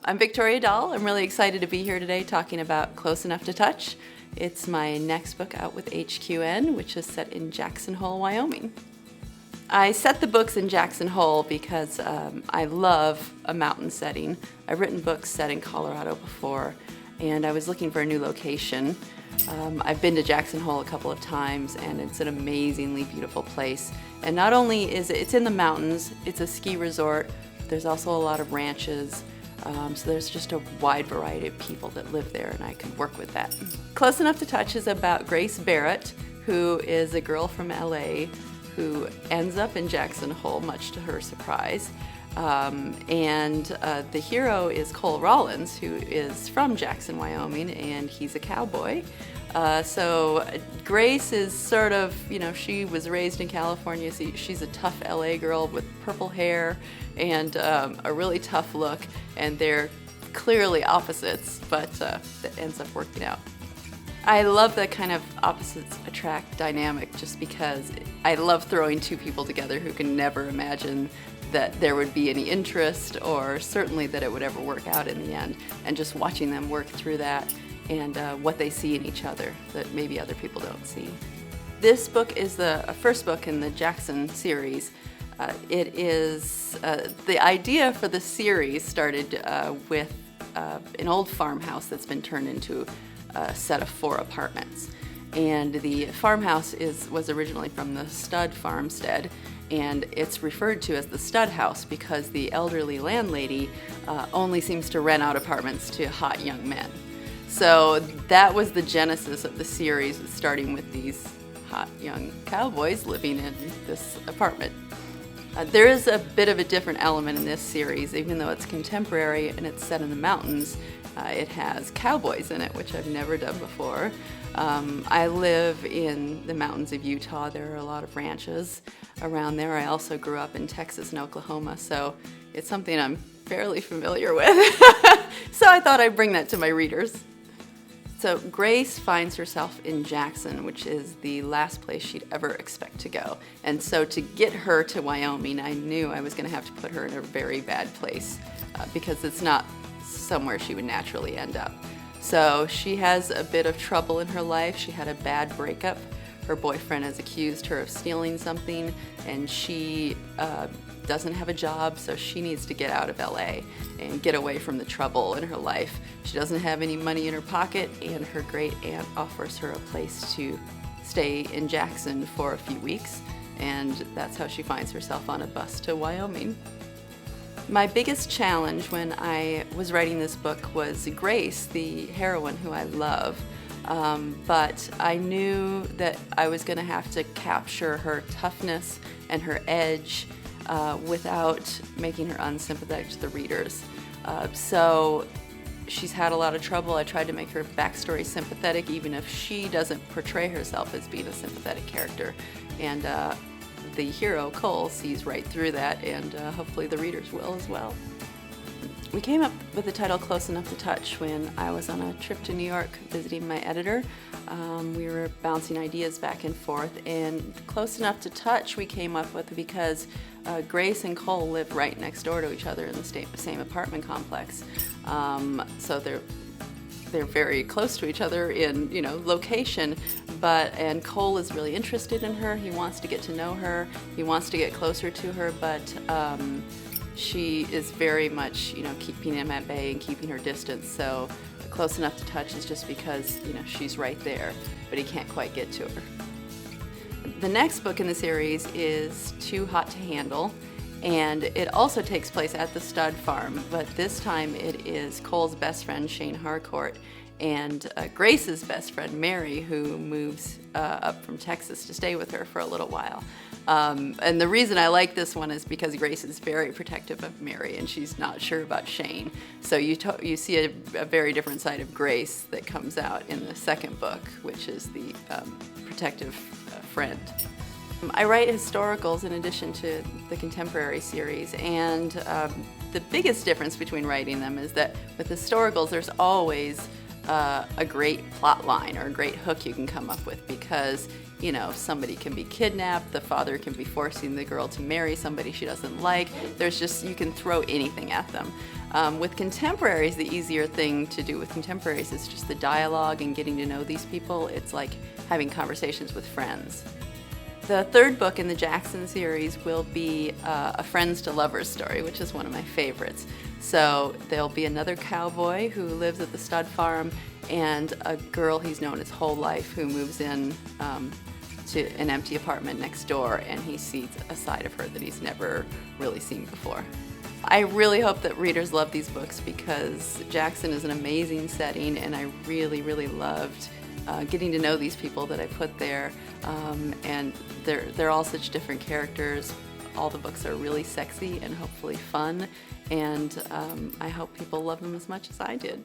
I'm Victoria Dahl. I'm really excited to be here today talking about Close Enough to Touch. It's my next book out with HQN, which is set in Jackson Hole, Wyoming. I set the books in Jackson Hole because I love a mountain setting. I've written books set in Colorado before, and I was looking for a new location. I've been to Jackson Hole a couple of times, and it's an amazingly beautiful place. And not only is it's in the mountains, it's a ski resort. There's also a lot of ranches. So there's just a wide variety of people that live there, and I can work with that. Close Enough to Touch is about Grace Barrett, who is a girl from LA who ends up in Jackson Hole, much to her surprise. The hero is Cole Rollins, who is from Jackson, Wyoming, and he's a cowboy. So Grace is sort of, she was raised in California, so she's a tough LA girl with purple hair and a really tough look, and they're clearly opposites, but that ends up working out. I love the kind of opposites attract dynamic just because I love throwing two people together who can never imagine that there would be any interest or certainly that it would ever work out in the end, and just watching them work through that and what they see in each other that maybe other people don't see. This book is the first book in the Jackson series. It is, the idea for the series started with an old farmhouse that's been turned into a set of 4 apartments. And the farmhouse was originally from the Stud farmstead, and it's referred to as the Stud House because the elderly landlady only seems to rent out apartments to hot young men. So that was the genesis of the series, starting with these hot young cowboys living in this apartment. There is a bit of a different element in this series, even though it's contemporary and it's set in the mountains. It has cowboys in it, which I've never done before. I live in the mountains of Utah. There are a lot of ranches around there. I also grew up in Texas and Oklahoma, so it's something I'm fairly familiar with. So I thought I'd bring that to my readers. So Grace finds herself in Jackson, which is the last place she'd ever expect to go. And so to get her to Wyoming, I knew I was going to have to put her in a very bad place because it's not somewhere she would naturally end up. So she has a bit of trouble in her life. She had a bad breakup. Her boyfriend has accused her of stealing something, and she doesn't have a job, so she needs to get out of LA and get away from the trouble in her life. She doesn't have any money in her pocket, and her great aunt offers her a place to stay in Jackson for a few weeks, and that's how she finds herself on a bus to Wyoming. My biggest challenge when I was writing this book was Grace, the heroine who I love, but I knew that I was going to have to capture her toughness and her edge without making her unsympathetic to the readers. So she's had a lot of trouble. I tried to make her backstory sympathetic, even if she doesn't portray herself as being a sympathetic character. And the hero, Cole, sees right through that, and hopefully the readers will as well. We came up with the title Close Enough to Touch when I was on a trip to New York visiting my editor. We were bouncing ideas back and forth, and Close Enough to Touch we came up with because Grace and Cole live right next door to each other in the same apartment complex. So they're very close to each other in location, and Cole is really interested in her. He wants to get to know her. He wants to get closer to her, but she is very much keeping him at bay and keeping her distance. So Close Enough to Touch is just because she's right there, but he can't quite get to her. The next book in the series is Too Hot to Handle, and it also takes place at the Stud Farm, but this time it is Cole's best friend, Shane Harcourt, and Grace's best friend, Mary, who moves up from Texas to stay with her for a little while. And the reason I like this one is because Grace is very protective of Mary, and she's not sure about Shane. So you see a very different side of Grace that comes out in the second book, which is the protective friend. I write historicals in addition to the contemporary series, and the biggest difference between writing them is that with historicals there's always a great plot line or a great hook you can come up with, because somebody can be kidnapped, the father can be forcing the girl to marry somebody she doesn't like. You can throw anything at them. With contemporaries, the easier thing to do with contemporaries is just the dialogue and getting to know these people. It's like having conversations with friends. The third book in the Jackson series will be a friends to lovers story, which is one of my favorites. So there'll be another cowboy who lives at the stud farm and a girl he's known his whole life who moves in to an empty apartment next door, and he sees a side of her that he's never really seen before. I really hope that readers love these books because Jackson is an amazing setting, and I really, really loved getting to know these people that I put there, and they're all such different characters. All the books are really sexy and hopefully fun, and I hope people love them as much as I did.